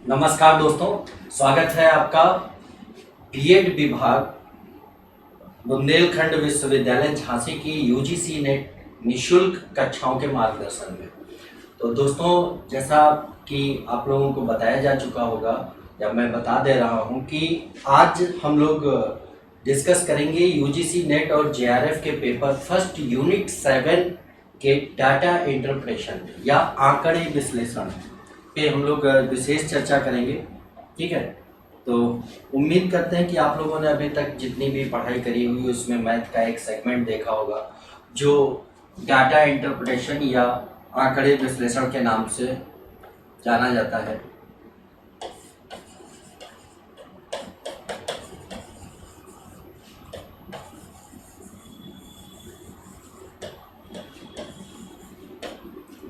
नमस्कार दोस्तों, स्वागत है आपका बीएड विभाग बुंदेलखंड विश्वविद्यालय झांसी की यूजीसी नेट निशुल्क कक्षाओं के मार्गदर्शन में। तो दोस्तों, जैसा कि आप लोगों को बताया जा चुका होगा या मैं बता दे रहा हूं कि आज हम लोग डिस्कस करेंगे यूजीसी नेट और जेआरएफ के पेपर फर्स्ट यूनिट 7 के डाटा इंटरप्रेशन या आंकड़े विश्लेषण पे हम लोग विशेष चर्चा करेंगे। ठीक है, तो उम्मीद करते हैं कि आप लोगों ने अभी तक जितनी भी पढ़ाई करी हुई उसमें मैथ का एक सेगमेंट देखा होगा जो डाटा इंटरप्रिटेशन या आंकड़े विश्लेषण के नाम से जाना जाता है।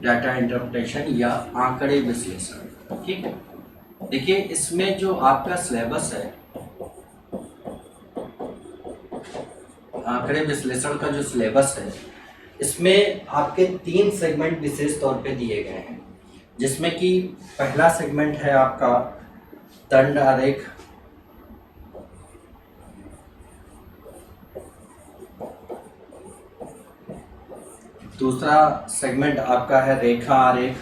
डाटा इंटरप्रिटेशन या आंकड़े विश्लेषण। ठीक है, देखिए इसमें जो आपका सिलेबस है, आंकड़े विश्लेषण का जो सिलेबस है, इसमें आपके 3 सेगमेंट विशेष तौर पे दिए गए हैं, जिसमें कि पहला सेगमेंट है आपका दंड आरेख, दूसरा सेगमेंट आपका है रेखा आरेख,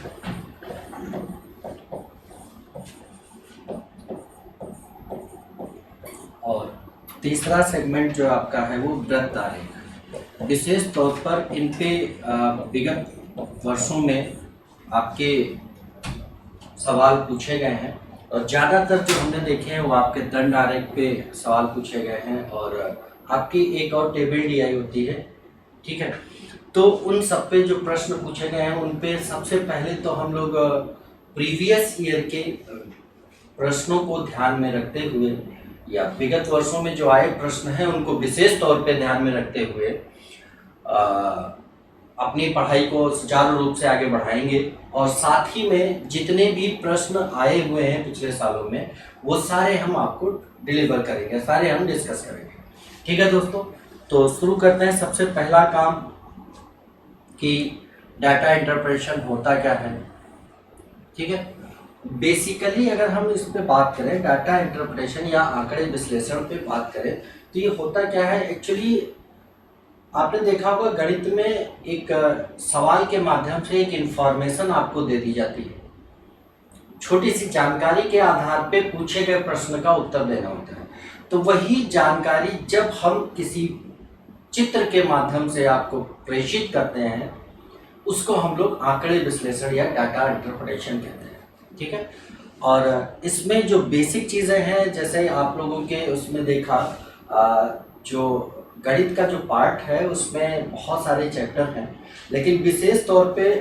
और तीसरा सेगमेंट जो आपका है वो वृत्त आरेख। विशेष तौर पर इन पे विगत वर्षों में आपके सवाल पूछे गए हैं और ज़्यादातर जो हमने देखे हैं वो आपके दंड आरेख पे सवाल पूछे गए हैं और आपकी एक और टेबल डी होती है। ठीक है, तो उन सब पे जो प्रश्न पूछे गए हैं उन पे सबसे पहले तो हम लोग प्रीवियस ईयर के प्रश्नों को ध्यान में रखते हुए या विगत वर्षों में जो आए प्रश्न हैं उनको विशेष तौर पे ध्यान में रखते हुए अपनी पढ़ाई को सुचारू रूप से आगे बढ़ाएंगे और साथ ही में जितने भी प्रश्न आए हुए हैं पिछले सालों में वो सारे हम आपको डिलीवर करेंगे, सारे हम डिस्कस करेंगे। ठीक है दोस्तों, तो शुरू करते हैं। सबसे पहला काम कि डाटा इंटरप्रेशन होता क्या है। ठीक है, बेसिकली अगर हम इस पे बात करें, डाटा इंटरप्रेशन या आंकड़े विश्लेषण पे बात करें तो ये होता क्या है। एक्चुअली आपने देखा होगा गणित में एक सवाल के माध्यम से एक इंफॉर्मेशन आपको दे दी जाती है, छोटी सी जानकारी के आधार पे पूछे गए प्रश्न का उत्तर देना होता है। तो वही जानकारी जब हम किसी चित्र के माध्यम से आपको प्रेषित करते हैं उसको हम लोग आंकड़े विश्लेषण या डाटा इंटरप्रेशन कहते हैं। ठीक है, और इसमें जो बेसिक चीज़ें हैं, जैसे आप लोगों के उसमें देखा जो गणित का जो पार्ट है उसमें बहुत सारे चैप्टर हैं, लेकिन विशेष तौर पे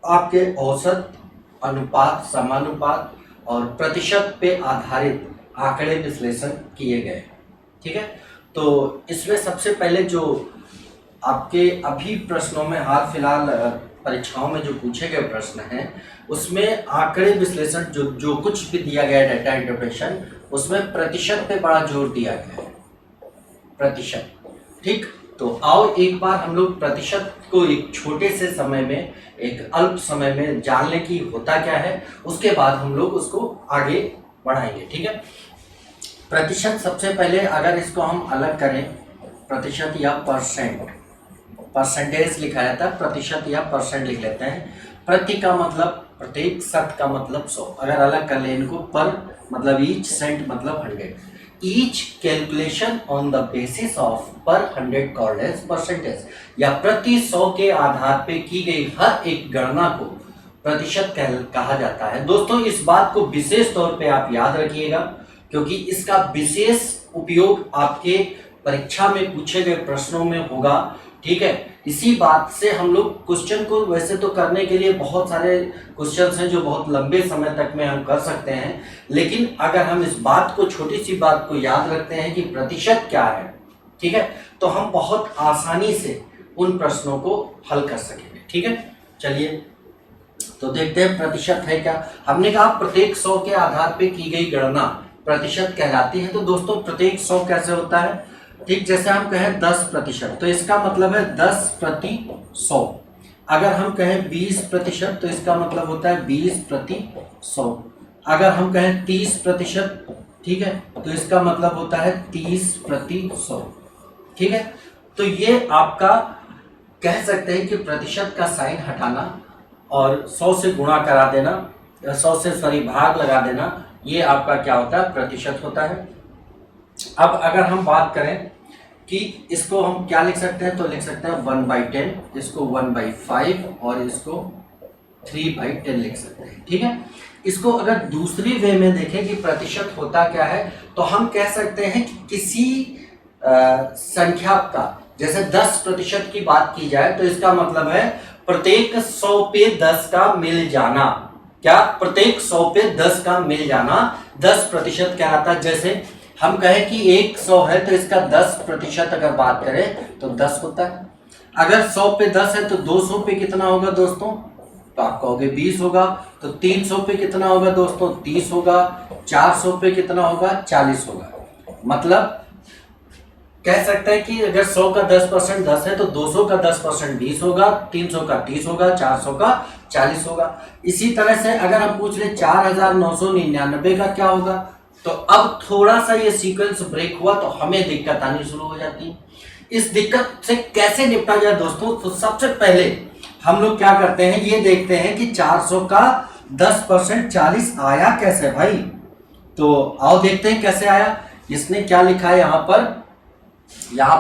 आपके औसत, अनुपात, समानुपात और प्रतिशत पे आधारित आंकड़े विश्लेषण किए गए। ठीक है, तो इसमें सबसे पहले जो आपके अभी प्रश्नों में हाल फिलहाल परीक्षाओं में जो पूछे गए प्रश्न हैं उसमें आंकड़े विश्लेषण जो कुछ भी दिया गया है डाटा इंटरप्रेशन, उसमें प्रतिशत पे बड़ा जोर दिया गया है, प्रतिशत। ठीक, तो आओ एक बार हम लोग प्रतिशत को एक छोटे से समय में, एक अल्प समय में जान लें कि होता क्या है, उसके बाद हम लोग उसको आगे बढ़ाएंगे। ठीक है, प्रतिशत सबसे पहले अगर इसको हम अलग करें, प्रतिशत या परसेंट, परसेंटेज लिखा जाता है, प्रतिशत या परसेंट लिख लेते हैं। प्रति का मतलब प्रत्येक, शत का मतलब 100, अगर अलग कर ले इनको, पर मतलब ईच, सेंट मतलब 100। Each calculation on the basis of पर 100 कॉल्ड एज परसेंटेज, या प्रति 100 के आधार पे की गई हर एक गणना को प्रतिशत कहा जाता है। दोस्तों, इस बात को विशेष तौर पे आप याद रखिएगा क्योंकि इसका विशेष उपयोग आपके परीक्षा में पूछे गए प्रश्नों में होगा। ठीक है, इसी बात से हम लोग क्वेश्चन को, वैसे तो करने के लिए बहुत सारे क्वेश्चंस हैं जो बहुत लंबे समय तक में हम कर सकते हैं, लेकिन अगर हम इस बात को, छोटी सी बात को याद रखते हैं कि प्रतिशत क्या है, ठीक है, तो हम बहुत आसानी से उन प्रश्नों को हल कर सकेंगे। ठीक है, चलिए तो देखते हैं प्रतिशत है क्या। हमने कहा प्रत्येक 100 के आधार पे की गई गणना प्रतिशत कहलाती है। तो दोस्तों, प्रत्येक 100 कैसे होता है? ठीक, जैसे हम कहें 10%, तो इसका मतलब है 10/100। अगर हम कहें 20%, तो इसका मतलब होता है 20/100। अगर हम कहें 30%, ठीक है, तो इसका मतलब होता है 30/100, ठीक है। तो ये आपका कह सकते हैं कि प्रतिशत का साइन हटाना और 100 से गुणा करा देना, 100 से सॉरी भाग लगा देना, ये आपका क्या होता है, प्रतिशत होता है। अब अगर हम बात करें कि इसको हम क्या लिख सकते हैं, तो लिख सकते हैं 1/10, इसको 1/5 और इसको 3/10 लिख सकते हैं, ठीक है। इसको अगर दूसरी वे में देखें कि प्रतिशत होता क्या है, तो हम कह सकते हैं कि किसी संख्या का, जैसे 10% की बात की जाए तो इसका मतलब है प्रत्येक 100 पे 10 का मिल जाना। क्या? प्रत्येक 100 पे 10 का मिल जाना 10% कहलाता है। जैसे हम कहें कि 100 है तो इसका 10% अगर बात करें तो 10 होता है। अगर 100 पे 10 है तो 200 पे कितना होगा दोस्तों, तो आप कहोगे 20 होगा। तो 300 पे कितना होगा दोस्तों, 30 होगा। 400 पे कितना होगा, 40 होगा। मतलब कह सकते हैं कि अगर 100 का 10% 10 है तो 200 का 10% 20 होगा, 300 का 30 होगा, 400 का 40 होगा। इसी तरह से अगर हम पूछ ले 4999 का क्या होगा, तो अब थोड़ा सा ये सीक्वेंस ब्रेक हुआ तो हमें दिक्कत आनी शुरू हो जाती है। इस दिक्कत से कैसे निपटा जाए दोस्तों, तो सबसे पहले हम लोग क्या करते हैं, ये देखते हैं कि 400 का 10% 40 आया कैसे भाई। तो आओ देखते हैं कैसे आया। इसने क्या लिखा है यहां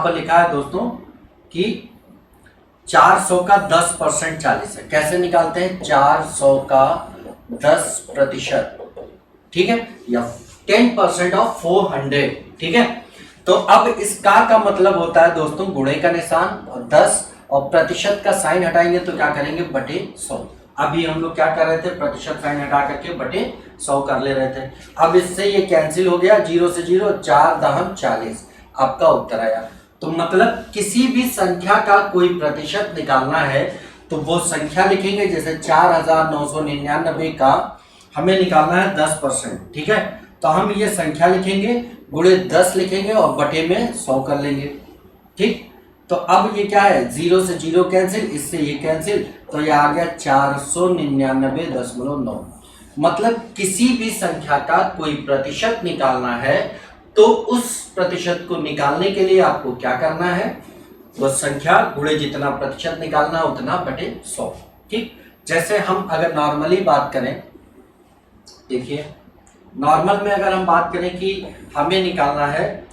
पर लिखा है दोस्तों कि 400 का 10% 40 है। कैसे निकालते हैं, 400 का 10%, ठीक है, या 10% ऑफ 400, ठीक है। तो अब इसका का मतलब होता है दोस्तों गुणे का निशान और 10, और प्रतिशत का साइन हटाएंगे तो क्या करेंगे, बटे 100। अभी हम लोग क्या कर रहे थे, प्रतिशत साइन हटा करके बटे 100 कर ले रहे थे। अब इससे ये कैंसिल हो गया, 0 से 0, 4 दहम 40, आपका उत्तर आया। तो मतलब किसी भी संख्या का कोई प्रतिशत निकालना है तो वो संख्या लिखेंगे। जैसे 4999 का हमें निकालना है 10%, ठीक है, तो हम ये संख्या लिखेंगे, गुणे 10 लिखेंगे और बटे में 100 कर लेंगे, ठीक। तो अब ये क्या है, 0 से 0 कैंसिल, इससे ये कैंसिल, तो ये आ गया 499.9। मतलब किसी भी संख्या का कोई प्रतिशत निकालना है तो उस प्रतिशत को निकालने के लिए आपको क्या करना है, वो संख्या गुणे जितना प्रतिशत निकालना उतना बटे 100, ठीक। जैसे हम अगर नॉर्मली बात करें, देखिए नॉर्मल में अगर हम बात करें कि हमें निकालना है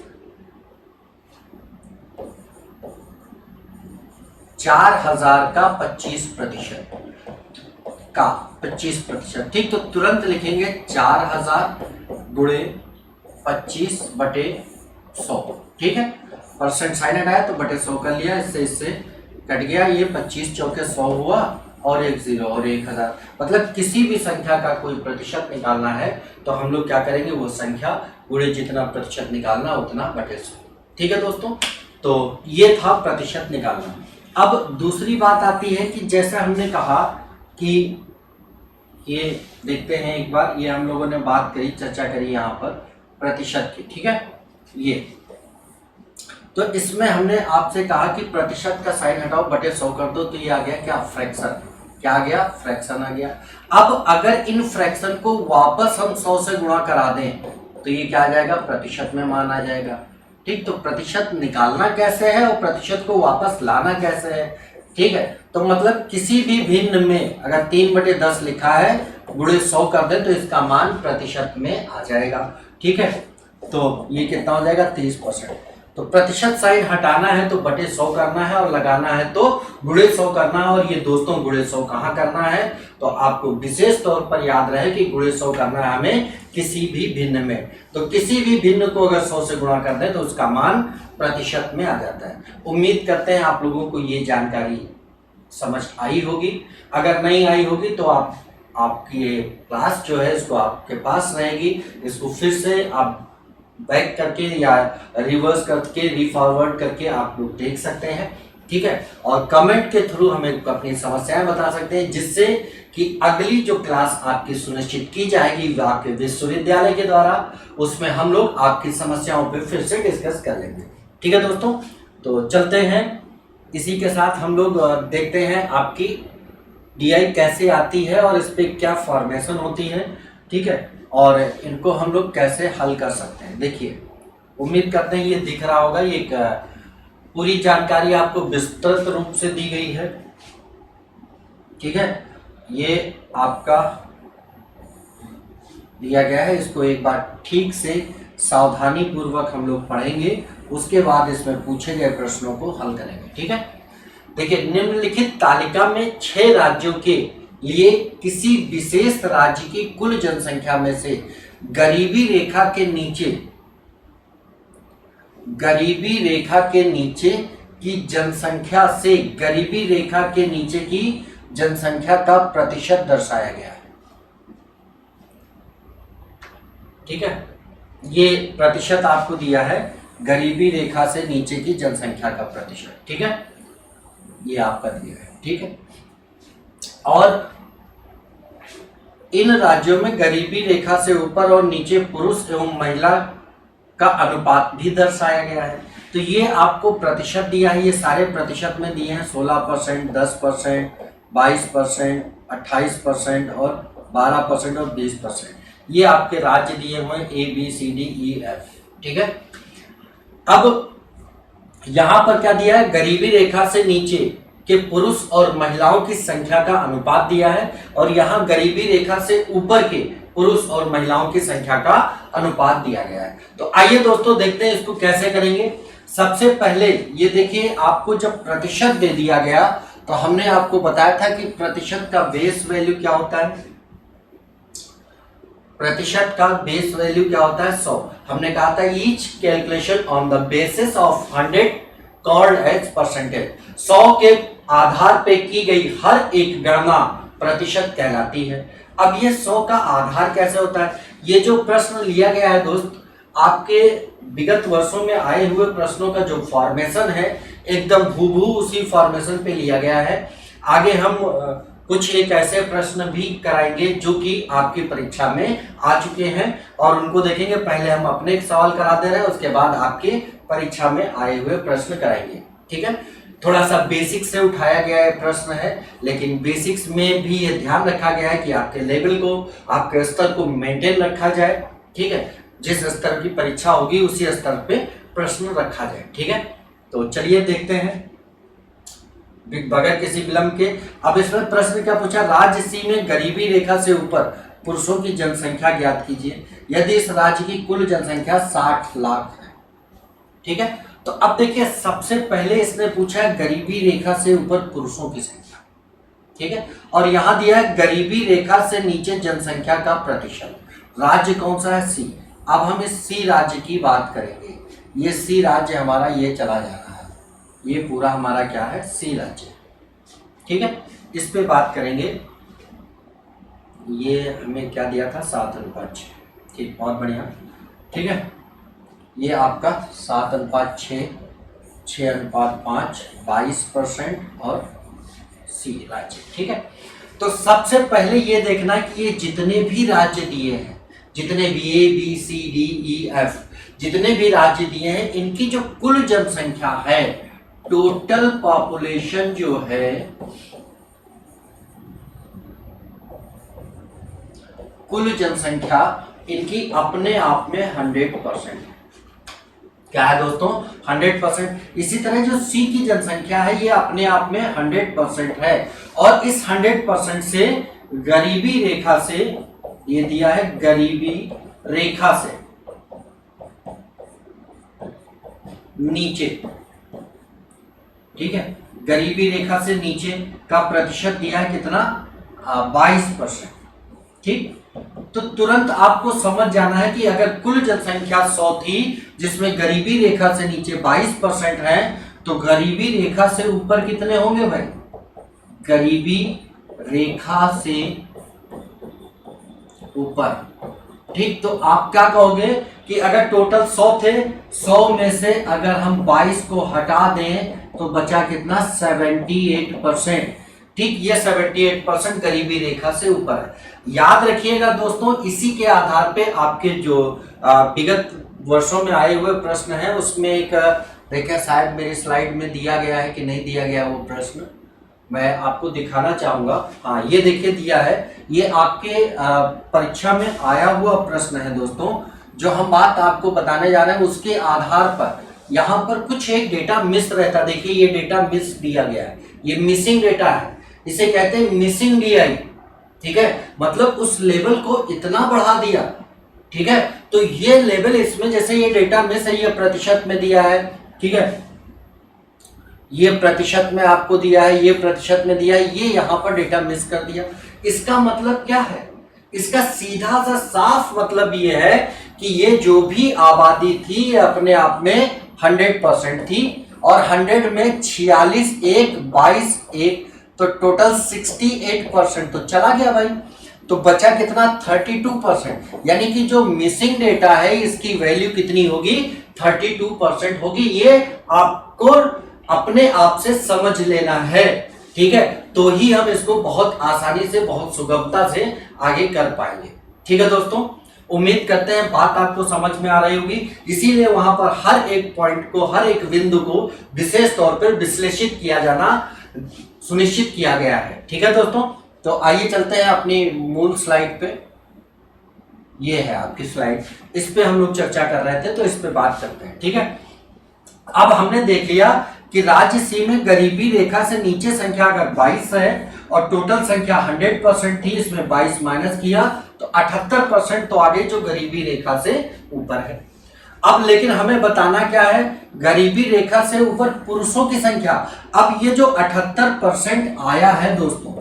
4000 का 25%, का 25%, ठीक। तो तुरंत लिखेंगे 4000 गुणे 25 बटे 100, ठीक है। परसेंट साइन हटाया तो बटे 100 कर लिया, इससे कट गया, ये 25 चौके 100 हुआ और एक 0 और 1000। मतलब किसी भी संख्या का कोई प्रतिशत निकालना है तो हम लोग क्या करेंगे, वो संख्या गुणे जितना प्रतिशत निकालना उतना बटे 100, ठीक है दोस्तों। तो ये था प्रतिशत निकालना। अब दूसरी बात आती है कि जैसे हमने कहा कि ये देखते हैं एक बार, ये हम लोगों ने बात करी, चर्चा करी यहाँ पर प्रतिशत की, ठीक है। ये तो इसमें हमने आपसे कहा कि प्रतिशत का साइन हटाओ बटे 100 कर दो, तो ये आ गया क्या, फ्रैक्शन। क्या आ गया, फ्रैक्शन आ गया। अब अगर इन फ्रैक्शन को वापस हम 100 से गुणा करा दें तो ये क्या आ जाएगा, प्रतिशत में मान आ जाएगा, ठीक। तो प्रतिशत निकालना कैसे है और प्रतिशत को वापस लाना कैसे है, ठीक है। तो मतलब किसी भी भिन्न में अगर 3/10 लिखा है, गुणे 100 कर दे तो इसका मान प्रतिशत में आ जाएगा, ठीक है। तो ये कितना हो जाएगा, 30%। तो प्रतिशत साइन हटाना है तो बटे 100 करना है और लगाना है तो गुणे 100 करना है। और ये दोस्तों गुणे 100 कहाँ करना है, तो आपको विशेष तौर पर याद रहे कि गुणे 100 करना है हमें किसी भी भिन्न में। तो किसी भी भिन्न को अगर 100 से गुणा कर दें तो उसका मान प्रतिशत में आ जाता है। उम्मीद करते हैं आप लोगों को ये जानकारी समझ आई होगी। अगर नहीं आई होगी तो आपकी ये क्लास जो है इसको आपके पास रहेगी, इसको फिर से आप बैक करके या रिवर्स करके रीफॉरवर्ड करके आप लोग देख सकते हैं, ठीक है। और कमेंट के थ्रू हमें अपनी समस्याएं बता सकते हैं, जिससे कि अगली जो क्लास आपकी सुनिश्चित की जाएगी आपके विश्वविद्यालय के द्वारा, उसमें हम लोग आपकी समस्याओं पे फिर से डिस्कस कर लेंगे, ठीक है दोस्तों। तो चलते हैं, इसी के साथ हम लोग देखते हैं आपकी DI कैसे आती है और इस पर क्या फॉर्मेशन होती है। ठीक है, और इनको हम लोग कैसे हल कर सकते हैं। देखिए, उम्मीद करते हैं ये दिख रहा होगा, ये एक पूरी जानकारी आपको विस्तृत रूप से दी गई है। ठीक है, ये आपका दिया गया है, इसको एक बार ठीक से सावधानी पूर्वक हम लोग पढ़ेंगे, उसके बाद इसमें पूछे गए प्रश्नों को हल करेंगे। ठीक है, देखिए, निम्नलिखित तालिका में 6 राज्यों के लिए किसी विशेष राज्य की कुल जनसंख्या में से गरीबी रेखा के नीचे की जनसंख्या से गरीबी रेखा के नीचे की जनसंख्या का प्रतिशत दर्शाया गया है। ठीक है, ये प्रतिशत आपको दिया है, गरीबी रेखा से नीचे की जनसंख्या का प्रतिशत। ठीक है, ये आपका दिया है। ठीक है, और इन राज्यों में गरीबी रेखा से ऊपर और नीचे पुरुष एवं महिला का अनुपात भी दर्शाया गया है। तो ये आपको प्रतिशत दिया है, ये सारे प्रतिशत में दिए हैं, 16%, 10%, 22%, 28% और 12% और 20%। ये आपके राज्य दिए हुए हैं ABCDEF। ठीक है, अब यहां पर क्या दिया है, गरीबी रेखा से नीचे के पुरुष और महिलाओं की संख्या का अनुपात दिया है, और यहां गरीबी रेखा से ऊपर के पुरुष और महिलाओं की संख्या का अनुपात दिया गया है। तो आइए दोस्तों देखते हैं इसको कैसे करेंगे। सबसे पहले ये देखिए, आपको जब प्रतिशत दे दिया गया तो हमने आपको बताया था कि प्रतिशत का बेस वैल्यू क्या होता है, प्रतिशत का बेस वैल्यू क्या होता है, 100। हमने कहा था each calculation on the basis of 100 called as percentage. 100 के आधार पे की गई हर एक गणना प्रतिशत कहलाती है। अब ये 100 का आधार कैसे होता है, ये जो प्रश्न लिया गया है दोस्त, आपके विगत वर्षों में आए हुए प्रश्नों का जो फॉर्मेशन है एकदम हूबहू उसी फॉर्मेशन पे लिया गया है। आगे हम कुछ एक ऐसे प्रश्न भी कराएंगे जो कि आपकी परीक्षा में आ चुके हैं, और उनको देखेंगे। पहले हम अपने एक सवाल करा दे रहे हैं, उसके बाद आपके परीक्षा में आए हुए प्रश्न कराएंगे। ठीक है, थोड़ा सा बेसिक्स से उठाया गया प्रश्न है, लेकिन बेसिक्स में भी ये ध्यान रखा गया है कि आपके लेवल को, आपके स्तर को मेंटेन रखा जाए। ठीक है, जिस स्तर की परीक्षा होगी उसी स्तर पे प्रश्न रखा जाए। ठीक है, तो चलिए देखते हैं बगैर किसी विलंब के। अब इसमें प्रश्न क्या पूछा, राज्य सी में गरीबी रेखा से ऊपर पुरुषों की जनसंख्या ज्ञात कीजिए यदि इस राज्य की कुल जनसंख्या 60 लाख है। ठीक है, तो अब देखिए, सबसे पहले इसने पूछा है गरीबी रेखा से ऊपर पुरुषों की संख्या। ठीक है, और यहां दिया है गरीबी रेखा से नीचे जनसंख्या का प्रतिशत। राज्य कौन सा है, सी। अब हम इस सी राज्य की बात करेंगे। ये सी राज्य हमारा ये चला जा रहा है, ये पूरा हमारा क्या है, सी राज्य। ठीक है, इस पे बात करेंगे। ये हमें क्या दिया था, 7:6। ठीक, बहुत बढ़िया। ठीक है, ये आपका 7:6, 6:5, 22% और सी राज्य। ठीक है, तो सबसे पहले ये देखना कि ये जितने भी राज्य दिए हैं, जितने भी ABCDEF जितने भी राज्य दिए हैं, इनकी जो कुल जनसंख्या है, टोटल पॉपुलेशन जो है, कुल जनसंख्या इनकी अपने आप में 100% क्या है दोस्तों, 100%। इसी तरह जो सी की जनसंख्या है ये अपने आप में 100% है, और इस 100% से गरीबी रेखा से, ये दिया है गरीबी रेखा से नीचे। ठीक है, गरीबी रेखा से नीचे का प्रतिशत दिया है कितना, 22%। ठीक, तो तुरंत आपको समझ जाना है कि अगर कुल जनसंख्या 100 थी जिसमें गरीबी रेखा से नीचे 22% है, तो गरीबी रेखा से ऊपर कितने होंगे भाई, गरीबी रेखा से ऊपर। ठीक, तो आप क्या कहोगे कि अगर टोटल 100 थे, 100 में से अगर हम 22 को हटा दें तो बचा कितना, 78%। ठीक, ये 78% गरीबी रेखा से ऊपर है। याद रखिएगा दोस्तों, इसी के आधार पे आपके जो विगत वर्षों में आए हुए प्रश्न हैं उसमें एक देखिए, शायद मेरी स्लाइड में दिया गया है कि नहीं दिया गया वो प्रश्न, मैं आपको दिखाना चाहूंगा। हाँ, ये देखिए दिया है ये आपके परीक्षा में आया हुआ प्रश्न है दोस्तों। जो हम बात आपको बताने जा रहे हैं उसके आधार पर यहाँ पर कुछ एक डेटा मिस रहता है। देखिए ये डेटा मिस दिया गया है, ये मिसिंग डेटा है, इसे कहते हैं मिसिंग डीआई। ठीक है, मतलब उस लेवल को इतना बढ़ा दिया। ठीक है, तो ये लेवल इसमें जैसे ये डेटा मिस है, ये प्रतिशत में दिया है। ठीक है, ये प्रतिशत में आपको दिया है, ये प्रतिशत में दिया है, ये यहां पर डेटा मिस कर दिया। इसका मतलब क्या है? इसका सीधा सा साफ मतलब ये है कि ये जो भी आबादी थी ये अपने आप में 100% थी, और 100 में 46 1 22 1 तो टोटल 68% तो चला गया भाई। तो बचा कितना? 32%। यानी कि जो मिसिंग डेटा है इसकी वैल्यू कितनी होगी? 32% होगी। ये आपको अपने आप से समझ लेना है। ठीक है, तो ही हम इसको बहुत आसानी से, बहुत सुगमता से आगे कर पाएंगे। ठीक है दोस्तों, उम्मीद करते हैं बात आपको समझ में आ रही होगी। इसीलिए वहां पर हर एक पॉइंट को, हर एक बिंदु को विशेष तौर पर विश्लेषित किया जाना सुनिश्चित किया गया है। ठीक है दोस्तों, तो आइए चलते हैं अपनी मूल स्लाइड पे। ये है आपकी स्लाइड, इस पे हम लोग चर्चा कर रहे थे, तो इस पे बात करते हैं। ठीक है, अब हमने देख लिया कि राज्य सी में गरीबी रेखा से नीचे संख्या अगर 22 है और टोटल संख्या 100% थी, इसमें 22 माइनस किया तो 78% तो आगे जो गरीबी रेखा से ऊपर है। अब लेकिन हमें बताना क्या है? गरीबी रेखा से ऊपर पुरुषों की संख्या। अब ये जो 78% आया है दोस्तों,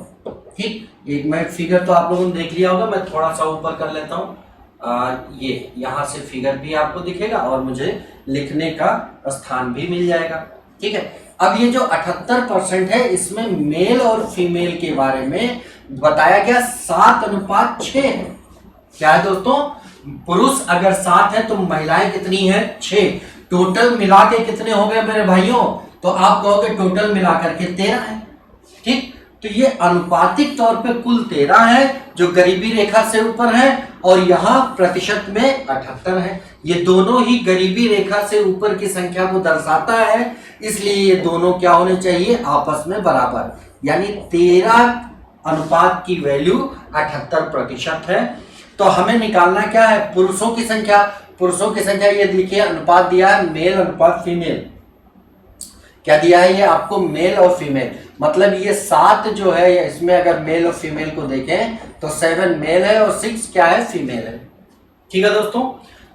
ठीक, एक मैं फिगर तो आप लोगों ने देख लिया होगा, मैं थोड़ा सा ऊपर कर लेता हूं। ये यहां से फिगर भी आपको दिखेगा और मुझे लिखने का स्थान भी मिल जाएगा। ठीक है, अब ये जो 78% है इसमें मेल और फीमेल के बारे में बताया गया 7:6 है। क्या है दोस्तों? पुरुष अगर 7 है तो महिलाएं कितनी है? 6। टोटल मिला के कितने हो गए मेरे भाइयों? तो आप कहोगे टोटल मिलाकर के 13 है। ठीक, तो ये अनुपातिक तौर पे कुल 13 है जो गरीबी रेखा से ऊपर है, और यहाँ प्रतिशत में 78 है। ये दोनों ही गरीबी रेखा से ऊपर की संख्या को दर्शाता है, इसलिए ये दोनों क्या होने चाहिए? आपस में बराबर। यानी 13 अनुपात की वैल्यू 78% है। तो हमें निकालना क्या है? पुरुषों की संख्या। पुरुषों की संख्या ये देखिए, अनुपात दिया है मेल अनुपात फीमेल। क्या दिया है ये आपको? मेल और फीमेल। मतलब ये 7 जो है, इसमें अगर मेल और फीमेल को देखें तो 7 मेल है और 6 क्या है? फीमेल है। ठीक है दोस्तों,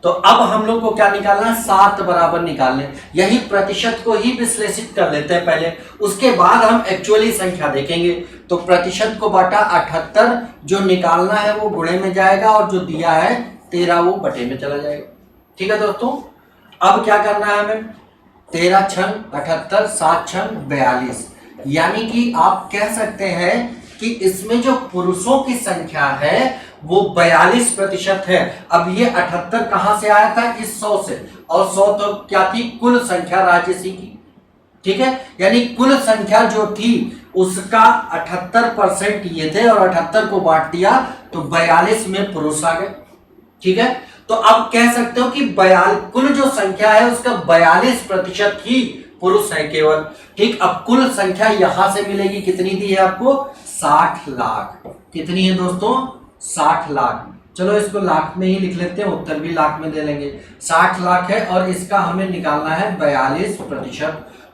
तो अब हम लोग को क्या निकालना है? 7 बराबर निकालने। यही प्रतिशत को ही विश्लेषित कर लेते हैं पहले, उसके बाद हम एक्चुअली संख्या देखेंगे। तो प्रतिशत को बांटा 78, जो निकालना है वो गुणे में जाएगा, और जो दिया है 13 वो बटे में चला जाएगा। ठीक है दोस्तों, अब क्या करना है हमें? 13 छंग 78, 7 छंग 42। यानी कि आप कह सकते हैं कि इसमें जो पुरुषों की संख्या है वो 42% है। अब ये 78 कहां से आया था? इस 100 से, और 100 तो क्या थी? कुल संख्या राजसी की। ठीक है, यानी कुल संख्या जो थी उसका 78% ये थे, और 78 को बांट दिया तो 42 में पुरुष आ गए। ठीक है, तो अब कह सकते हो कि कुल जो संख्या है उसका 42% ही पुरुष है केवल। ठीक, अब कुल संख्या यहां से मिलेगी, कितनी दी है आपको? 60 लाख। कितनी है दोस्तों? 60 लाख। चलो इसको लाख में ही लिख लेते हैं, उत्तर भी लाख में दे लेंगे। 60 लाख है, और इसका हमें निकालना है 42%।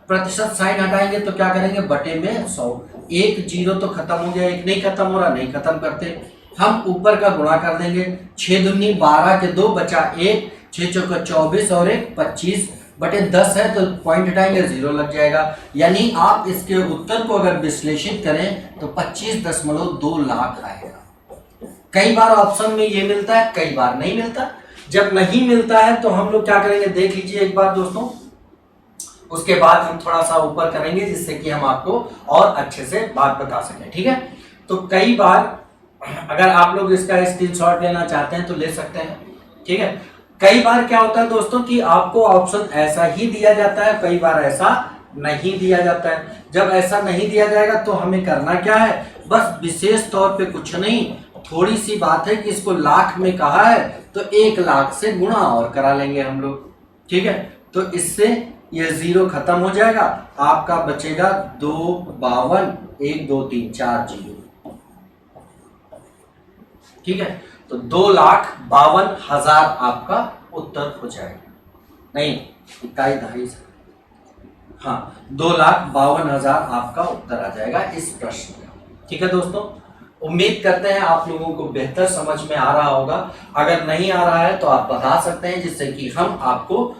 प्रतिशत साइन हटाएंगे तो क्या करेंगे? बटे में 100। एक जीरो तो खत्म हो गया, एक नहीं खत्म हो रहा, नहीं खत्म करते, हम ऊपर का गुणा कर देंगे। 6 दूनी 12 के 2 बचा 1, 6 चौका 24 और 1 25 बटे 10 है, तो पॉइंट हटाएंगे 0 लग जाएगा। यानी आप इसके उत्तर को अगर विश्लेषित करें तो 25.2 लाख आएगा। कई बार ऑप्शन में ये मिलता है, कई बार नहीं मिलता। जब नहीं मिलता है तो हम लोग क्या करेंगे? देख लीजिए एक बार दोस्तों, उसके बाद हम थोड़ा सा ऊपर करेंगे जिससे कि हम आपको और अच्छे से बात बता सकें। ठीक है, तो कई बार अगर आप लोग इसका स्क्रीनशॉट लेना चाहते हैं तो ले सकते हैं। ठीक है, कई बार क्या होता है दोस्तों कि आपको ऑप्शन ऐसा ही दिया जाता है, कई बार ऐसा नहीं दिया जाता है। जब ऐसा नहीं दिया जाएगा तो हमें करना क्या है? बस विशेष तौर पे कुछ नहीं, थोड़ी सी बात है कि इसको लाख में कहा है तो 1 लाख से गुणा और करा लेंगे हम लोग। ठीक है, तो इससे ये 0 खत्म हो जाएगा, आपका बचेगा 2 52 1 2 3 4 0। ठीक है, तो 2,52,000 आपका उत्तर हो जाएगा। नहीं, 21,250, हाँ 2,52,000 आपका उत्तर आ जाएगा इस प्रश्न का। ठीक है दोस्तों, उम्मीद करते हैं आप लोगों को बेहतर समझ में आ रहा होगा। अगर नहीं आ रहा है तो आप बता सकते हैं, जिससे कि हम आपको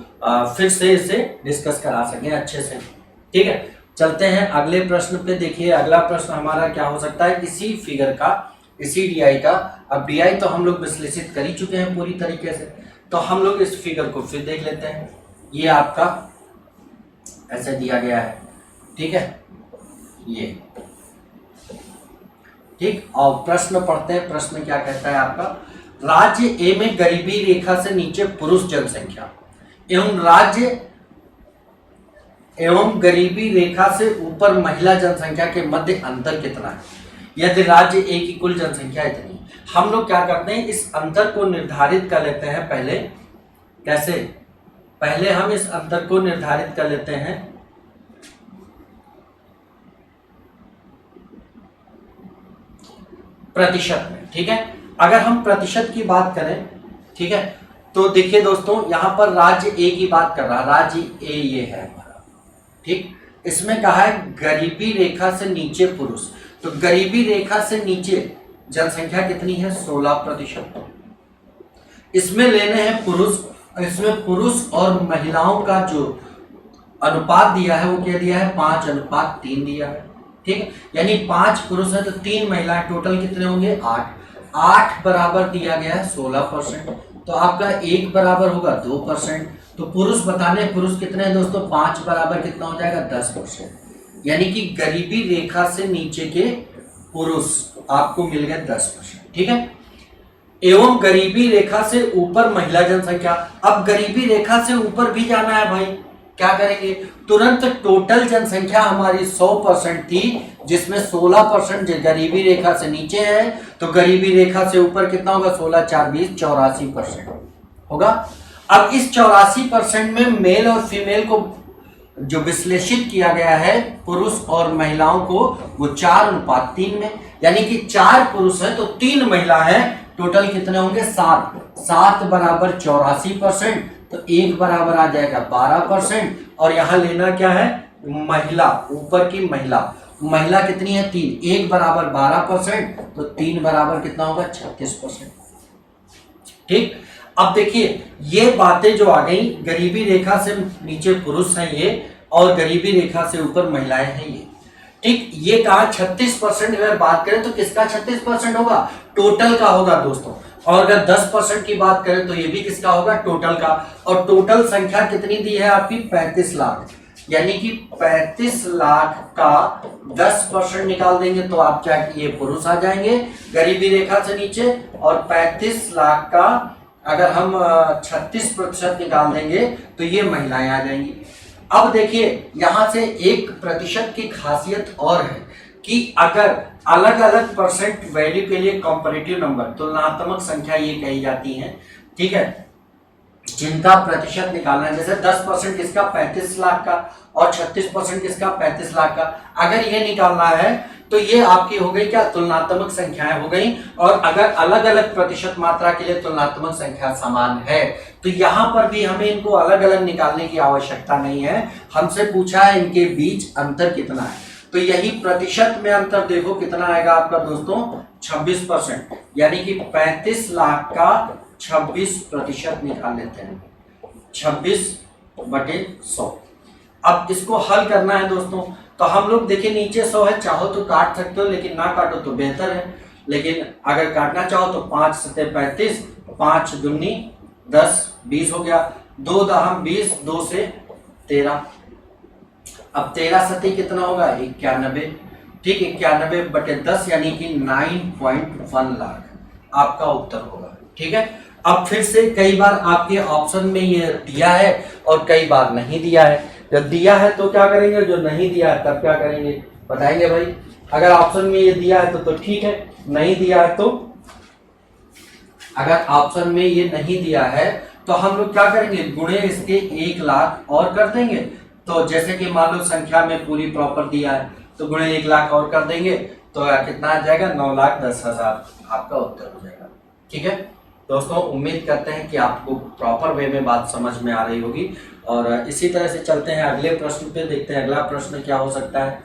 फिर से इसे डिस्कस करा सकें अच्छे से। ठीक है, चलते हैं अगले प्रश्न पे। देखिए अगला प्रश्न हमारा क्या हो सकता है, इसी फिगर का, इसी डीआई का। अब डीआई तो हम लोग विश्लेषित कर ही चुके हैं पूरी तरीके से, तो हम लोग इस फिगर को फिर देख लेते हैं। ये आपका ऐसे दिया गया है, ठीक है, ये ठीक। और प्रश्न पढ़ते हैं, प्रश्न क्या कहता है आपका, राज्य ए में गरीबी रेखा से नीचे पुरुष जनसंख्या एवं राज्य एवं गरीबी रेखा से ऊपर महिला जनसंख्या के मध्य अंतर कितना है। यदि राज्य ए की कुल जनसंख्या इतनी, हम लोग क्या करते हैं, इस अंतर को निर्धारित कर लेते हैं पहले। कैसे, पहले हम इस अंतर को निर्धारित कर लेते हैं प्रतिशत में। ठीक है, अगर हम प्रतिशत की बात करें, ठीक है, तो देखिए दोस्तों यहां पर राज्य ए की बात कर रहा, राज्य ए ये है हमारा, ठीक। इसमें कहा है गरीबी रेखा से नीचे पुरुष, तो गरीबी रेखा से नीचे जनसंख्या कितनी है, 16%। इसमें लेने हैं पुरुष, इसमें पुरुष और महिलाओं का जो अनुपात दिया है वो क्या दिया है, 5:3 दिया है। ठीक है, यानी 5 पुरुष है तो 3 महिलाएं, टोटल कितने होंगे, 8। 8 बराबर दिया गया है 16%, तो आपका 1 बराबर होगा 2%। तो पुरुष बताने, पुरुष कितने हैं दोस्तों, 5 बराबर कितना हो जाएगा, 10%। यानी कि गरीबी रेखा से नीचे के पुरुष आपको मिल गए 10%। ठीक है, एवं गरीबी रेखा से ऊपर महिला जनसंख्या। अब गरीबी रेखा से ऊपर भी जाना है भाई, क्या करेंगे, तुरंत टोटल जनसंख्या हमारी 100% थी, जिसमें 16% गरीबी रेखा से नीचे है, तो गरीबी रेखा से ऊपर कितना होगा, 16 4 20 84% होगा। अब इस 84% में मेल और फीमेल को जो विश्लेषित किया गया है, पुरुष और महिलाओं को, वो 4:3 में, यानी कि 4 पुरुष है तो 3 महिला है, टोटल कितने होंगे, 7। 7 बराबर 84%, तो 1 बराबर आ जाएगा 12%। और यहां लेना क्या है, महिला, ऊपर की महिला, महिला कितनी है, 3। 1 बराबर 12%, तो 3 बराबर कितना होगा, 36%। ठीक, अब देखिए ये बातें जो आ गई, गरीबी रेखा से नीचे पुरुष हैं ये, और गरीबी रेखा से ऊपर महिलाएं हैं ये। ठीक, ये कहा 36%। अगर बात करें तो किसका 36% होगा, टोटल का होगा दोस्तों। और अगर 10% की बात करें तो ये भी किसका होगा, टोटल का। और टोटल संख्या कितनी दी है आपकी, 35 लाख, यानी कि 35 लाख का 10% निकाल देंगे तो आप क्या, ये पुरुष आ जाएंगे गरीबी रेखा से नीचे, और 35 लाख का अगर हम 36% निकाल देंगे तो ये महिलाएं आ जाएंगी। अब देखिए यहां से 1% की खासियत और है कि अगर अलग अलग परसेंट वैल्यू के लिए कंपैरेटिव नंबर, तुलनात्मक संख्या ये कही जाती है, ठीक है, जिनका प्रतिशत निकालना है, जैसे 10% किसका, 35 लाख का, और 36% किसका, 35 लाख का, अगर ये निकालना है तो ये आपकी हो गई क्या, तुलनात्मक संख्याएं हो गई। और अगर अलग अलग प्रतिशत मात्रा के लिए तुलनात्मक संख्या समान है, तो यहां पर भी हमें इनको अलग अलग निकालने की आवश्यकता नहीं है। हमसे पूछा है इनके बीच अंतर कितना है, तो यही प्रतिशत में अंतर देखो कितना आएगा आपका दोस्तों, 26%, यानी कि 35 लाख का 26% निकाल लेते हैं, 26/100। अब इसको हल करना है दोस्तों, तो हम लोग देखिए नीचे 100 है, चाहो तो काट सकते हो, लेकिन ना काटो तो बेहतर है। लेकिन अगर काटना चाहो तो 5 सते 35, 5 दूनी 10, 20 हो गया, 2 दहम 20, 2 से 13। अब 13 सते कितना होगा, 91। ठीक, 91/10 यानी कि 9.1 लाख आपका उत्तर होगा। ठीक है, अब फिर से कई बार आपके ऑप्शन में ये दिया है और कई बार नहीं दिया है। जब दिया है तो क्या करेंगे, जो नहीं दिया है तब क्या करेंगे, बताएंगे भाई। अगर ऑप्शन में ये दिया है तो ठीक है, नहीं दिया है तो, अगर ऑप्शन में ये नहीं दिया है तो हम लोग क्या करेंगे, गुणे इसके 1 लाख और कर देंगे। तो जैसे कि मान लो संख्या में पूरी प्रॉपर दिया है तो गुणे 1 लाख और कर देंगे, तो कितना आ जाएगा, 9,10,000 आपका उत्तर हो जाएगा। ठीक है दोस्तों, उम्मीद करते हैं कि आपको प्रॉपर वे में बात समझ में आ रही होगी। और इसी तरह से चलते हैं अगले प्रश्न पे, देखते हैं अगला प्रश्न क्या हो सकता है।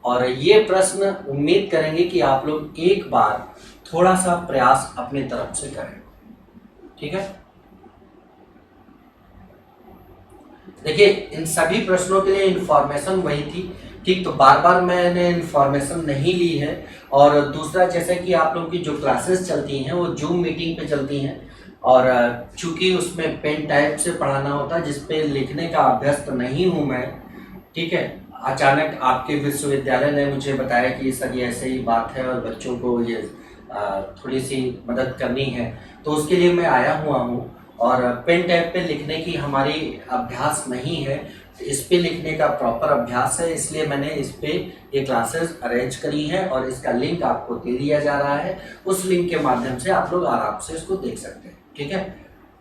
और ये प्रश्न उम्मीद करेंगे कि आप लोग एक बार थोड़ा सा प्रयास अपनी तरफ से करें। ठीक है, देखिए इन सभी प्रश्नों के लिए इंफॉर्मेशन वही थी। ठीक, तो बार बार मैंने इंफॉर्मेशन नहीं ली है। और दूसरा, जैसे कि आप लोगों की जो क्लासेस चलती हैं वो जूम मीटिंग पे चलती हैं, और चूंकि उसमें पेन टाइप से पढ़ाना होता है जिसपे लिखने का अभ्यस्त नहीं हूँ मैं। ठीक है, अचानक आपके विश्वविद्यालय ने मुझे बताया कि सर ये ऐसे ही बात है और बच्चों को ये थोड़ी सी मदद करनी है, तो उसके लिए मैं आया हुआ हूँ। और पेन टैब पे लिखने की हमारी अभ्यास नहीं है, इस पे लिखने का प्रॉपर अभ्यास है, इसलिए मैंने इस पे ये क्लासेस अरेंज करी हैं और इसका लिंक आपको दे दिया जा रहा है। उस लिंक के माध्यम से आप लोग आराम से इसको देख सकते हैं। ठीक है,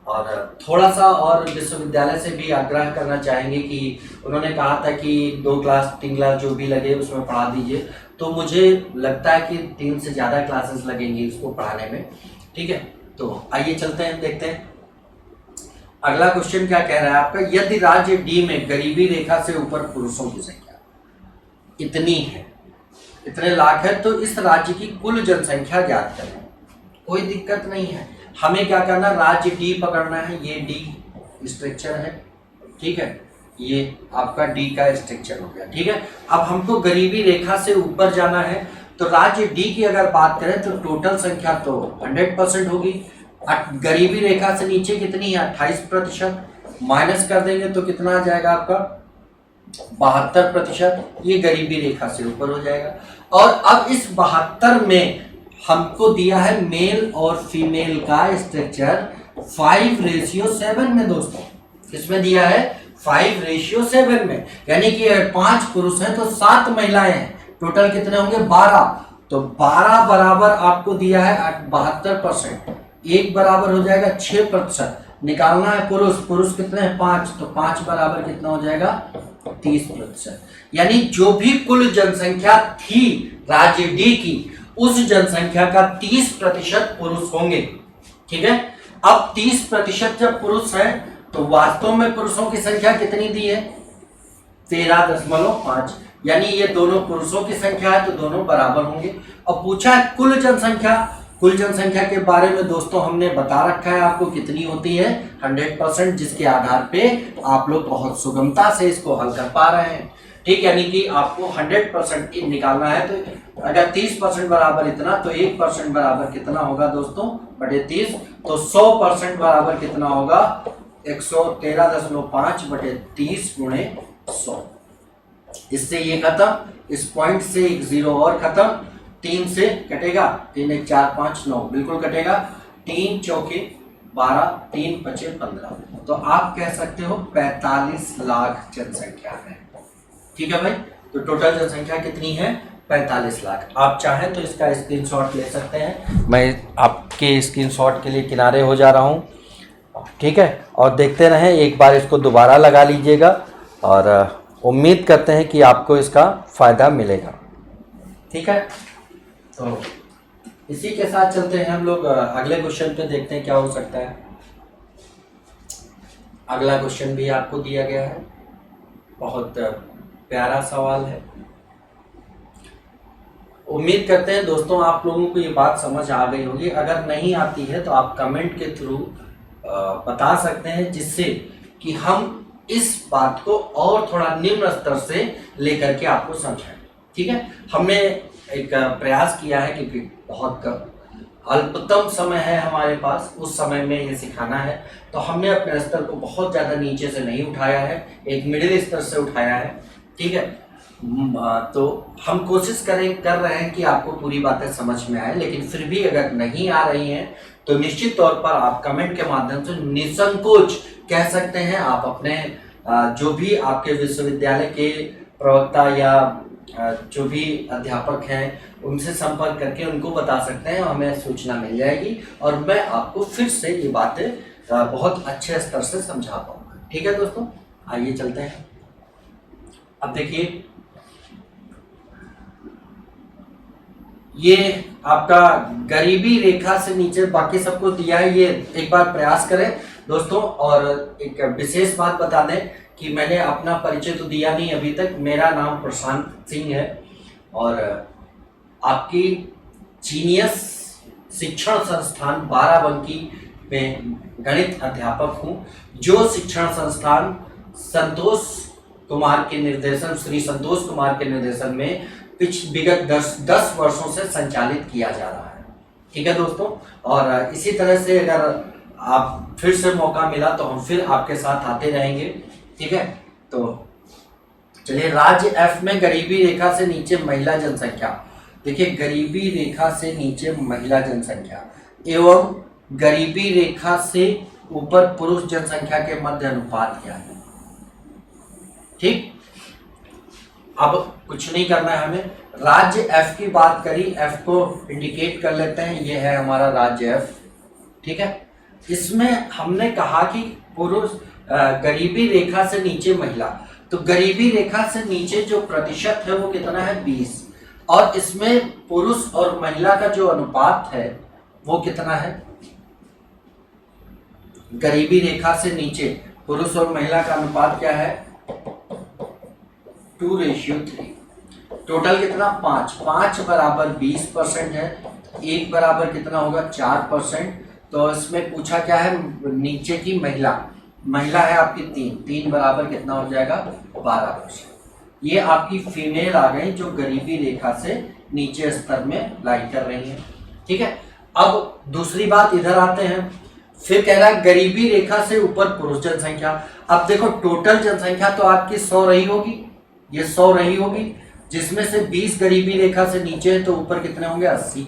और थोड़ा सा और विश्वविद्यालय से भी आग्रह करना चाहेंगे कि उन्होंने कहा था कि 2 क्लास 3 क्लास जो भी लगे उसमें पढ़ा दीजिए, तो मुझे लगता है कि 3 से ज़्यादा क्लासेस लगेंगी इसको पढ़ाने में। ठीक है, तो आइए चलते हैं, देखते हैं अगला क्वेश्चन क्या कह रहा है आपका। यदि राज्य डी में गरीबी रेखा से ऊपर पुरुषों की संख्या इतनी है, इतने लाख है, तो इस राज्य की कुल जनसंख्या ज्ञात करें। कोई दिक्कत नहीं है, हमें क्या करना, राज्य डी पकड़ना है। ये डी स्ट्रक्चर है, ठीक है, ये आपका डी का स्ट्रक्चर हो गया। ठीक है, अब हमको गरीबी रेखा से ऊपर जाना है, तो राज्य डी की अगर बात करें तो टोटल संख्या तो 100% होगी। गरीबी रेखा से नीचे कितनी है, 28%, माइनस कर देंगे तो कितना आ जाएगा आपका 72%। ये गरीबी रेखा से ऊपर हो जाएगा। और अब इस 72 में हमको दिया है मेल और फीमेल का स्ट्रक्चर 5:7 में दोस्तों। इसमें दिया है 5:7 में, यानी कि 5 पुरुष हैं तो 7 महिलाएं हैं, टोटल कितने होंगे 12। तो 12 बराबर आपको दिया है 72%, एक बराबर हो जाएगा 6%। निकालना है पुरुष, पुरुष कितने हैं 5, तो 5 बराबर कितना हो जाएगा 30%। यानी जो भी कुल जनसंख्या थी राज्य डी की, उस जनसंख्या का 30% पुरुष होंगे। ठीक है, अब 30% जब पुरुष है तो वास्तव में पुरुषों की संख्या कितनी दी है 13.5, यानी ये दोनों पुरुषों की संख्या है तो दोनों बराबर होंगे। अब पूछा है कुल जनसंख्या, कुल जनसंख्या के बारे में दोस्तों हमने बता रखा है आपको कितनी होती है 100%, जिसके आधार पे आप लोग बहुत सुगमता से इसको हल कर पा रहे हैं। ठीक, यानी कि आपको 100% निकालना है, तो अगर 30% बराबर इतना, तो 1% बराबर कितना होगा दोस्तों बटे 30, तो 100% बराबर कितना होगा 113.5 बटे 30 गुणे 100। इससे ये खत्म, इस पॉइंट से एक जीरो और खत्म, 3 से कटेगा, 3 1 4 5 9 बिल्कुल कटेगा, 3 चौके 12, 3 5 15, तो आप कह सकते हो 45 लाख जनसंख्या है। ठीक है भाई, तो टोटल जनसंख्या कितनी है 45 लाख। आप चाहें तो इसका स्क्रीनशॉट ले सकते हैं, मैं आपके स्क्रीनशॉट के लिए किनारे हो जा रहा हूँ। ठीक है, और देखते रहें, एक बार इसको दोबारा लगा लीजिएगा और उम्मीद करते हैं कि आपको इसका फ़ायदा मिलेगा। ठीक है, तो इसी के साथ चलते हैं हम लोग अगले क्वेश्चन पे, देखते हैं क्या हो सकता है। अगला क्वेश्चन भी आपको दिया गया है, बहुत प्यारा सवाल है। उम्मीद करते हैं दोस्तों आप लोगों को ये बात समझ आ गई होगी। अगर नहीं आती है तो आप कमेंट के थ्रू बता सकते हैं, जिससे कि हम इस बात को और थोड़ा निम्न स्तर से लेकर के आपको समझाएं। ठीक है, हमने एक प्रयास किया है क्योंकि बहुत अल्पतम समय है हमारे पास, उस समय में ये सिखाना है, तो हमने अपने स्तर को बहुत ज़्यादा नीचे से नहीं उठाया है, एक मिडिल स्तर से उठाया है। ठीक है, तो हम कोशिश कर रहे हैं कि आपको पूरी बातें समझ में आए, लेकिन फिर भी अगर नहीं आ रही हैं तो निश्चित तौर पर आप कमेंट के माध्यम से निसंकोच कह सकते हैं। आप अपने जो भी आपके विश्वविद्यालय के प्रवक्ता या जो भी अध्यापक हैं उनसे संपर्क करके उनको बता सकते हैं, हमें सूचना मिल जाएगी और मैं आपको फिर से ये बातें बहुत अच्छे स्तर से समझा पाऊंगा। ठीक है दोस्तों, आइए चलते हैं। अब देखिए ये आपका गरीबी रेखा से नीचे, बाकी सबको दिया है, ये एक बार प्रयास करें दोस्तों। और एक विशेष बात बता दें कि मैंने अपना परिचय तो दिया नहीं अभी तक। मेरा नाम प्रशांत सिंह है और आपकी जीनियस शिक्षण संस्थान बाराबंकी में गणित अध्यापक हूँ, जो शिक्षण संस्थान संतोष कुमार के निर्देशन, श्री संतोष कुमार के निर्देशन में विगत 10 वर्षों से संचालित किया जा रहा है। ठीक है दोस्तों। और इसी तरह से अगर आप फिर से मौका मिला तो हम फिर आपके साथ आते रहेंगे। ठीक है, तो चलिए, राज्य एफ में गरीबी रेखा से नीचे महिला जनसंख्या। देखिए, गरीबी रेखा से नीचे महिला जनसंख्या एवं गरीबी रेखा से ऊपर पुरुष जनसंख्या के मध्य अनुपात क्या है। ठीक, अब कुछ नहीं करना है हमें। राज्य एफ की बात करी, एफ को इंडिकेट कर लेते हैं, ये है हमारा राज्य एफ। ठीक है, इसमें हमने कहा कि पुरुष गरीबी रेखा से नीचे महिला, तो गरीबी रेखा से नीचे जो प्रतिशत है वो कितना है, 20। और इसमें पुरुष और महिला का जो अनुपात है वो कितना है, गरीबी रेखा से नीचे पुरुष और महिला का अनुपात क्या है, 2:3। टोटल कितना, 5 बराबर 20% है। 1 बराबर कितना होगा, 4%। तो इसमें पूछा क्या है, नीचे की महिला है आपकी 3 बराबर कितना हो जाएगा, 12%। ये आपकी फीमेल आ गई जो गरीबी रेखा से नीचे स्तर में लाई कर रही है। ठीक है, अब दूसरी बात इधर आते हैं। फिर कह रहा है गरीबी रेखा से ऊपर पुरुष जनसंख्या। अब देखो, टोटल जनसंख्या तो आपकी 100 रही होगी, ये 100 रही होगी, जिसमें से 20 गरीबी रेखा से नीचे है, तो ऊपर कितने होंगे, 80।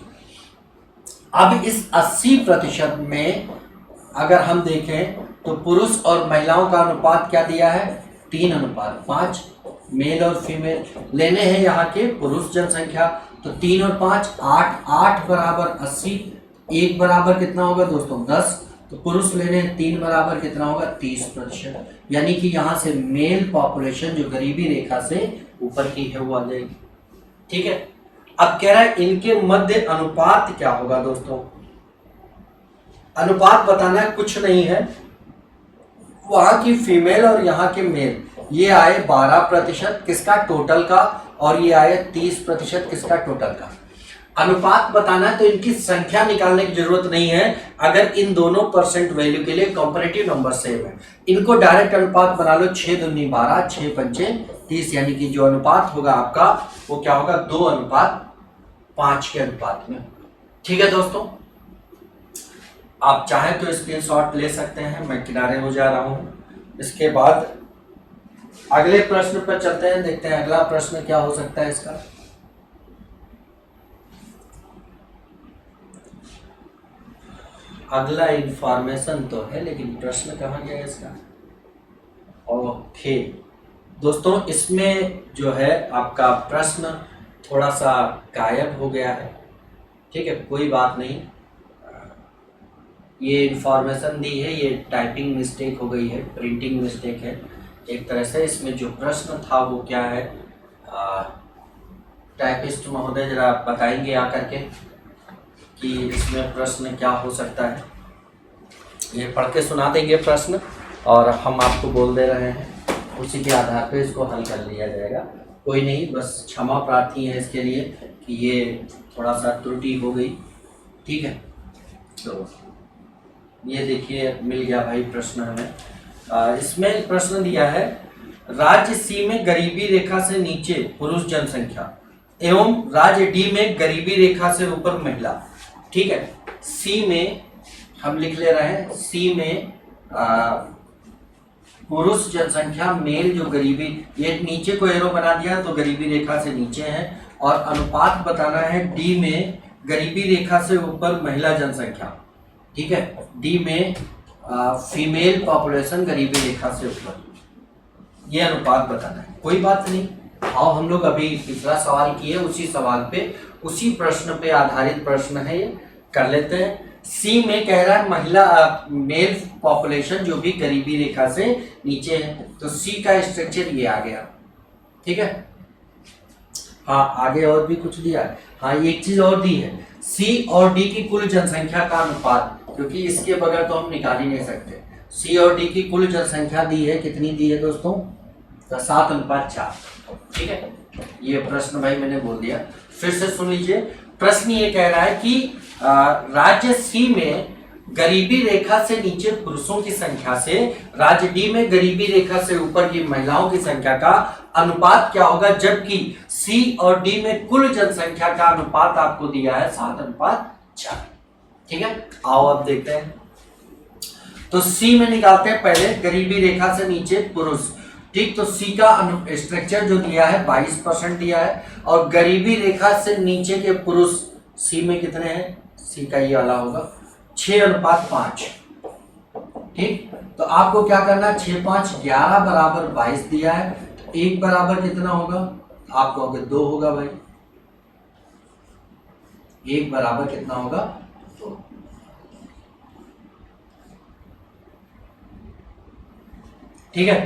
अब इस 80% में अगर हम देखें तो पुरुष और महिलाओं का अनुपात क्या दिया है, 3:5। मेल और फीमेल लेने हैं यहाँ के पुरुष जनसंख्या, तो 3 और 5 8 बराबर 80। 1 बराबर कितना होगा दोस्तों, 10। तो पुरुष लेने हैं 3 बराबर कितना होगा, 30%। यानी कि यहाँ से मेल पॉपुलेशन जो गरीबी रेखा से ऊपर की है वो आ जाएगी। ठीक है, अब कह रहा है इनके मध्य अनुपात क्या होगा दोस्तों। अनुपात बताना है, कुछ नहीं है, वहां की फीमेल और यहाँ के मेल, ये आए 12% किसका, टोटल का, और ये आए 30% किसका, टोटल का। अनुपात बताना है तो इनकी संख्या निकालने की जरूरत नहीं है, अगर इन दोनों परसेंट वैल्यू के लिए कंपैरेटिव नंबर सेम है। इनको डायरेक्ट अनुपात बना लो, 6 दूनी 12, 6 पंचे 30, यानी कि जो अनुपात होगा आपका वो क्या होगा, 2:5 के अनुपात में। ठीक है दोस्तों, आप चाहें तो स्क्रीनशॉट ले सकते हैं, मैं किनारे हो जा रहा हूं। इसके बाद अगले प्रश्न पर चलते हैं, देखते हैं अगला प्रश्न क्या हो सकता है इसका। अगला इंफॉर्मेशन तो है, लेकिन प्रश्न कहाँ गया इसका। ओके दोस्तों, इसमें जो है आपका प्रश्न थोड़ा सा गायब हो गया है। ठीक है, कोई बात नहीं, ये इंफॉर्मेशन दी है, ये टाइपिंग मिस्टेक हो गई है, प्रिंटिंग मिस्टेक है एक तरह से। इसमें जो प्रश्न था वो क्या है, टाइपिस्ट महोदय जरा बताएंगे आकर के कि इसमें प्रश्न क्या हो सकता है। ये पढ़ के सुना देंगे प्रश्न और हम आपको बोल दे रहे हैं, उसी के आधार पे इसको हल कर लिया जाएगा। कोई नहीं, बस क्षमा प्रार्थी है इसके लिए कि ये थोड़ा सा त्रुटि हो गई। ठीक है, तो ये देखिए मिल गया भाई प्रश्न हमें। इसमें प्रश्न दिया है, राज्य सी में गरीबी रेखा से नीचे पुरुष जनसंख्या एवं राज्य डी में गरीबी रेखा से ऊपर महिला। ठीक है, सी में हम लिख ले रहे हैं, सी में पुरुष जनसंख्या मेल जो गरीबी, ये नीचे को एरो बना दिया तो गरीबी रेखा से नीचे है, और अनुपात बताना है डी में गरीबी रेखा से ऊपर महिला जनसंख्या। ठीक है, डी में फीमेल पॉपुलेशन गरीबी रेखा से ऊपर, ये अनुपात बताना है। कोई बात नहीं, आओ हम लोग अभी पिछला सवाल किए उसी सवाल पे, उसी प्रश्न पे आधारित प्रश्न है, ये कर लेते हैं। सी में कह रहा है महिला मेल पॉपुलेशन जो भी गरीबी रेखा से नीचे है, तो सी का स्ट्रक्चर ये आ गया। ठीक है, हाँ आगे और भी कुछ दिया है। हाँ एक चीज और दी है, सी और डी की कुल जनसंख्या का अनुपात, क्योंकि इसके बगैर तो हम निकाल ही नहीं सकते। सी और डी की कुल जनसंख्या दी है, कितनी दी है दोस्तों? 7:4। ठीक है, ये प्रश्न भाई मैंने बोल दिया, फिर से सुन लीजिए। प्रश्न ये कह रहा है कि राज्य सी में गरीबी रेखा से नीचे पुरुषों की संख्या से राज्य डी में गरीबी रेखा से ऊपर की महिलाओं की संख्या का अनुपात क्या होगा, जबकि सी और डी में कुल जनसंख्या का अनुपात आपको दिया है 7:4। ठीक है, आओ अब देखते हैं। तो सी में निकालते हैं पहले, गरीबी रेखा से नीचे पुरुष। ठीक, तो सी का स्ट्रक्चर जो दिया है 22% दिया है, और गरीबी रेखा से नीचे के पुरुष सी में कितने हैं? सी का ये वाला होगा 6:5। ठीक, तो आपको क्या करना है, 6, 5, 11 बराबर 22 दिया है, तो 1 बराबर कितना होगा? आप कहोगे 2 होगा भाई, 1 बराबर कितना होगा? 2। ठीक है,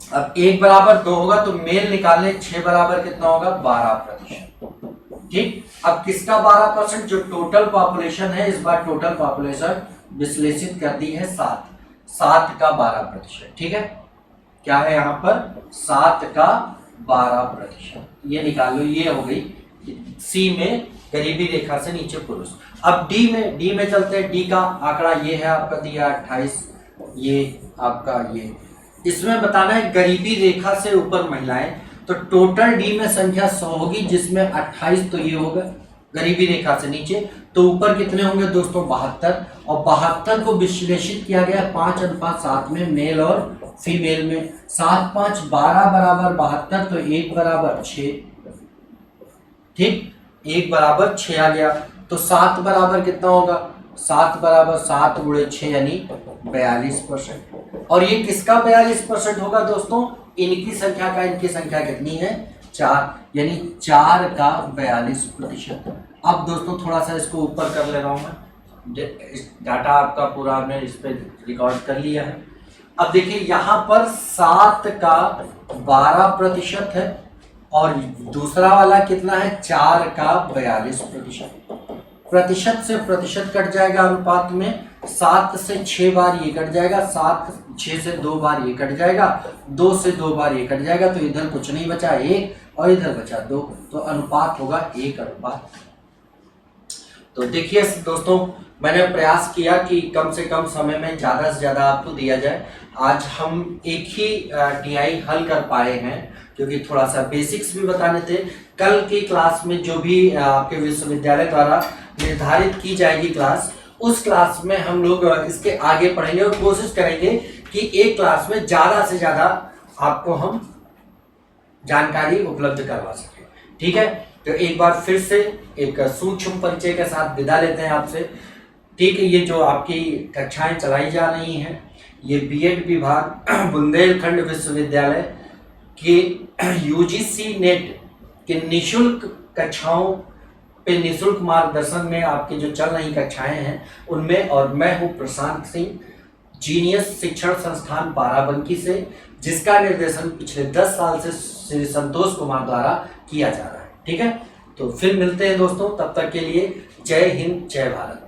अब 1 बराबर 2 होगा तो मेल निकालने, 6 बराबर कितना होगा? 12%। ठीक, अब किसका 12%? जो टोटल पॉपुलेशन है, इस बार टोटल पॉपुलेशन विश्लेषित कर दी है 7 का 12%। ठीक है, क्या है यहाँ पर? 7 का 12%, ये निकाल लो। ये हो गई सी में गरीबी रेखा से नीचे पुरुष। अब डी में चलते हैं। डी का आंकड़ा ये है आपका दिया 28, ये आपका ये, इसमें बताना है गरीबी रेखा से ऊपर महिलाएं, तो टोटल डी में संख्या 100 होगी, जिसमें 28 तो ये होगा गरीबी रेखा से नीचे, तो ऊपर कितने होंगे दोस्तों? 72, और 72 को विश्लेषित किया गया 5:7 में, मेल और फीमेल में। 7, 5, 12 बराबर 72, तो 1 बराबर 6। ठीक, 1 बराबर 6 आ गया, तो 7 बराबर कितना होगा? 7 बराबर 7 गुणे 6 यानी 42%। और ये किसका 42% होगा दोस्तों? इनकी संख्या का। इनकी संख्या कितनी है? 4, यानी 4 का 42%। अब दोस्तों थोड़ा सा इसको ऊपर कर ले रहा हूं मैं, डाटा आपका पूरा हमने इस पे रिकॉर्ड कर लिया है। अब देखिए यहाँ पर 7 का 12% है, और दूसरा वाला कितना है? 4 का 42%। प्रतिशत से प्रतिशत कट जाएगा अनुपात में, 7 से 6 बार ये कट जाएगा, 6 से 2 बार ये कट जाएगा, 2 से 2 बार ये कट जाएगा, तो इधर कुछ नहीं बचा 1, और इधर बचा 2, तो अनुपात होगा 1:। तो देखिए दोस्तों, मैंने प्रयास किया कि कम से कम समय में ज़्यादा से ज़्यादा आपको दिया जाए। आज हम एक ही टीआई हल कर पाए हैं, क्योंकि थोड़ा सा बेसिक्स भी बताने थे। कल की क्लास में जो भी आपके विश्वविद्यालय द्वारा निर्धारित की जाएगी क्लास, उस क्लास में हम लोग इसके आगे पढ़ेंगे, और कोशिश करेंगे कि एक क्लास में ज़्यादा से ज़्यादा आपको हम जानकारी उपलब्ध करवा सकें। ठीक है, तो एक बार फिर से एक सूक्ष्म परिचय के साथ विदा लेते हैं आपसे। ठीक है, ये जो आपकी कक्षाएं चलाई जा रही हैं, ये बीएड विभाग बुंदेलखंड विश्वविद्यालय के यूजीसी नेट के निःशुल्क कक्षाओं पे निःशुल्क मार्गदर्शन में आपकी जो चल रही कक्षाएं हैं उनमें, और मैं हूं प्रशांत सिंह, जीनियस शिक्षण संस्थान बाराबंकी से, जिसका निर्देशन पिछले 10 साल से श्री संतोष कुमार द्वारा किया जा रहा है। ठीक है, तो फिर मिलते हैं दोस्तों, तब तक के लिए जय हिंद, जय भारत।